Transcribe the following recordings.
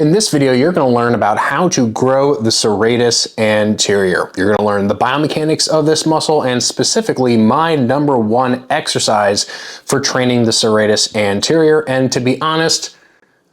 In this video, you're going to learn about how to grow the serratus anterior. You're going to learn the biomechanics of this muscle and specifically my #1 exercise for training the serratus anterior. And to be honest,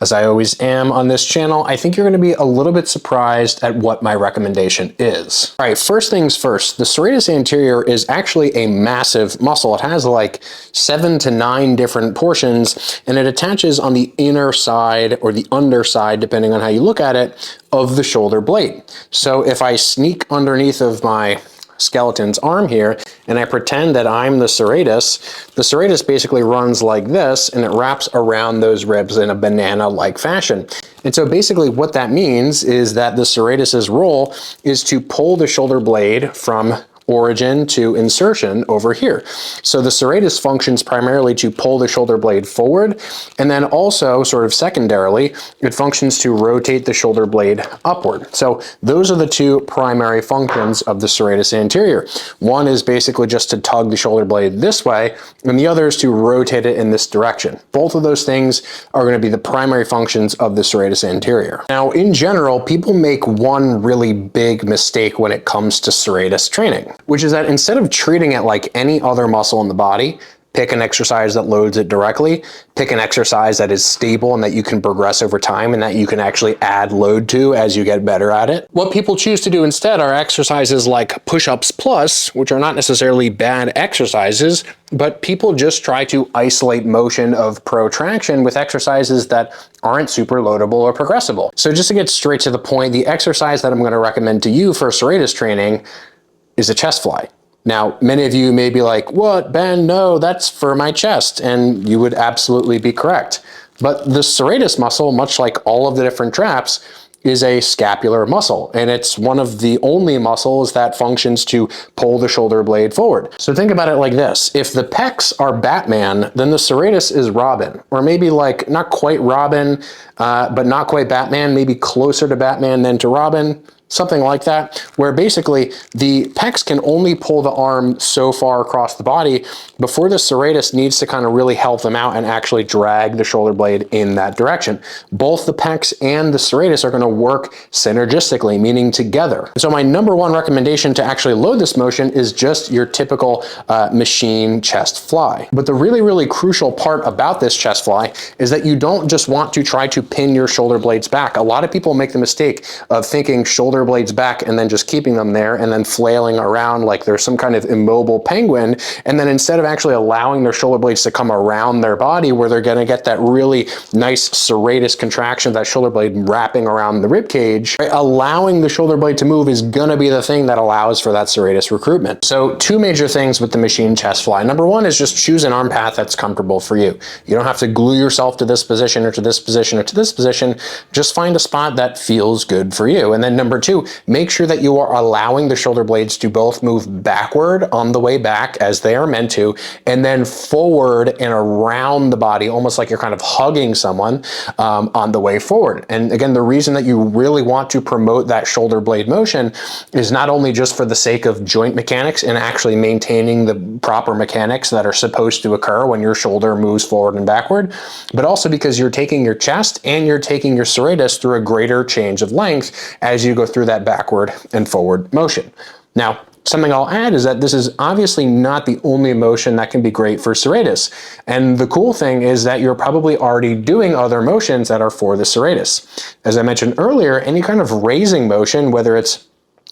as I always am on this channel, I think you're going to be a little bit surprised at what my recommendation is. All right, first things first, the serratus anterior is actually a massive muscle. It has like 7 to 9 different portions, and it attaches on the inner side or the underside, depending on how you look at it, of the shoulder blade. So if I sneak underneath of my skeleton's arm here and I pretend that I'm the serratus basically runs like this and it wraps around those ribs in a banana-like fashion. And so basically what that means is that the serratus's role is to pull the shoulder blade from origin to insertion over here. So the serratus functions primarily to pull the shoulder blade forward, and then also sort of secondarily, it functions to rotate the shoulder blade upward. So those are the two primary functions of the serratus anterior. One is basically just to tug the shoulder blade this way, and the other is to rotate it in this direction. Both of those things are going to be the primary functions of the serratus anterior. Now, in general, people make one really big mistake when it comes to serratus training, which is that instead of treating it like any other muscle in the body, pick an exercise that loads it directly, pick an exercise that is stable and that you can progress over time and that you can actually add load to as you get better at it. What people choose to do instead are exercises like push-ups plus, which are not necessarily bad exercises, but people just try to isolate motion of protraction with exercises that aren't super loadable or progressible. So just to get straight to the point, the exercise that I'm going to recommend to you for serratus training is a chest fly. Now, many of you may be like, what, Ben? No, that's for my chest. And you would absolutely be correct. But the serratus muscle, much like all of the different traps, is a scapular muscle. And it's one of the only muscles that functions to pull the shoulder blade forward. So think about it like this. If the pecs are Batman, then the serratus is Robin. Or maybe like not quite Robin, but not quite Batman, maybe closer to Batman than to Robin. Something like that, where basically the pecs can only pull the arm so far across the body before the serratus needs to kind of really help them out and actually drag the shoulder blade in that direction. Both the pecs and the serratus are going to work synergistically, meaning together. So my #1 recommendation to actually load this motion is just your typical machine chest fly. But the really, really crucial part about this chest fly is that you don't just want to try to pin your shoulder blades back. A lot of people make the mistake of thinking shoulder blades back and then just keeping them there and then flailing around like there's some kind of immobile penguin, and then instead of actually allowing their shoulder blades to come around their body where they're going to get that really nice serratus contraction, that shoulder blade wrapping around the rib cage, right? Allowing the shoulder blade to move is going to be the thing that allows for that serratus recruitment. So two major things with the machine chest fly. #1 is just choose an arm path that's comfortable for you. You don't have to glue yourself to this position or to this position or to this position. Just find a spot that feels good for you. And then #2, make sure that you are allowing the shoulder blades to both move backward on the way back as they are meant to, and then forward and around the body, almost like you're kind of hugging someone on the way forward. And again, the reason that you really want to promote that shoulder blade motion is not only just for the sake of joint mechanics and actually maintaining the proper mechanics that are supposed to occur when your shoulder moves forward and backward, but also because you're taking your chest and you're taking your serratus through a greater change of length as you go through that backward and forward motion. Now, something I'll add is that this is obviously not the only motion that can be great for serratus. And the cool thing is that you're probably already doing other motions that are for the serratus. As I mentioned earlier, any kind of raising motion, whether it's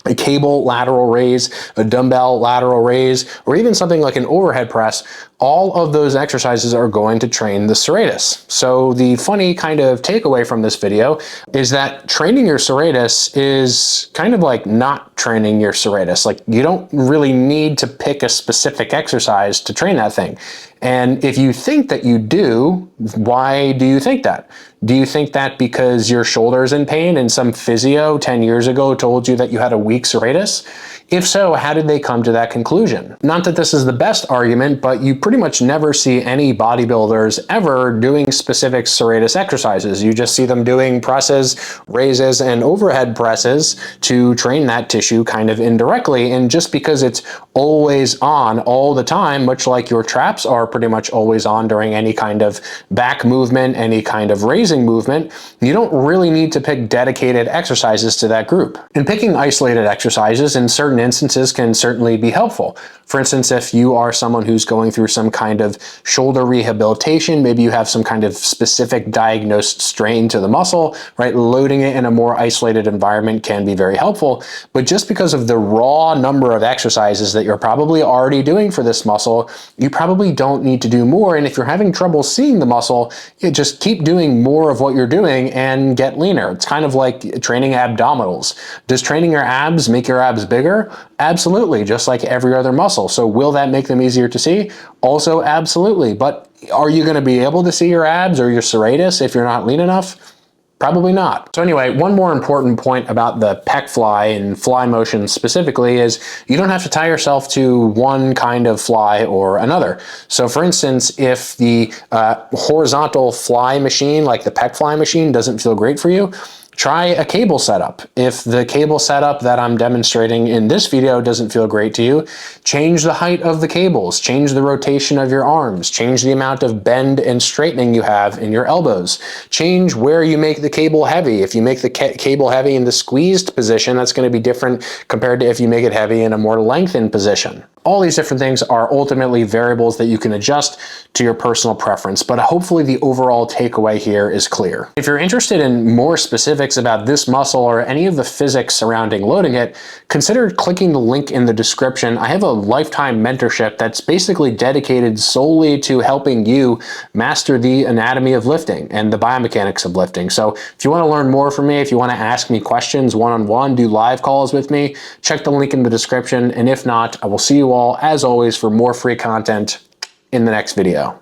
a cable lateral raise, a dumbbell lateral raise, or even something like an overhead press, all of those exercises are going to train the serratus. So the funny kind of takeaway from this video is that training your serratus is kind of like not training your serratus. Like you don't really need to pick a specific exercise to train that thing. And if you think that you do, why do you think that? Do you think that because your shoulder is in pain and some physio 10 years ago told you that you had a weak serratus? If so, how did they come to that conclusion? Not that this is the best argument, but you pretty much never see any bodybuilders ever doing specific serratus exercises. You just see them doing presses, raises, and overhead presses to train that tissue kind of indirectly. And just because it's always on all the time, much like your traps are pretty much always on during any kind of back movement, any kind of raising using movement, you don't really need to pick dedicated exercises to that group. And picking isolated exercises in certain instances can certainly be helpful. For instance, if you are someone who's going through some kind of shoulder rehabilitation, maybe you have some kind of specific diagnosed strain to the muscle, right? Loading it in a more isolated environment can be very helpful. But just because of the raw number of exercises that you're probably already doing for this muscle, you probably don't need to do more. And if you're having trouble seeing the muscle, you just keep doing more of what you're doing and get leaner. It's kind of like training abdominals. Does training your abs make your abs bigger? Absolutely, just like every other muscle. So will that make them easier to see? Also, absolutely. But are you going to be able to see your abs or your serratus if you're not lean enough? Probably not. So anyway, one more important point about the pec fly and fly motion specifically is you don't have to tie yourself to one kind of fly or another. So for instance, if the horizontal fly machine, like the pec fly machine, doesn't feel great for you, try a cable setup. If the cable setup that I'm demonstrating in this video doesn't feel great to you, change the height of the cables, change the rotation of your arms, change the amount of bend and straightening you have in your elbows, change where you make the cable heavy. If you make the cable heavy in the squeezed position, that's going to be different compared to if you make it heavy in a more lengthened position. All these different things are ultimately variables that you can adjust to your personal preference, but hopefully the overall takeaway here is clear. If you're interested in more specifics about this muscle or any of the physics surrounding loading it, consider clicking the link in the description. I have a lifetime mentorship that's basically dedicated solely to helping you master the anatomy of lifting and the biomechanics of lifting. So if you want to learn more from me, if you want to ask me questions one-on-one, do live calls with me, check the link in the description. And if not, I will see you all, as always, for more free content in the next video.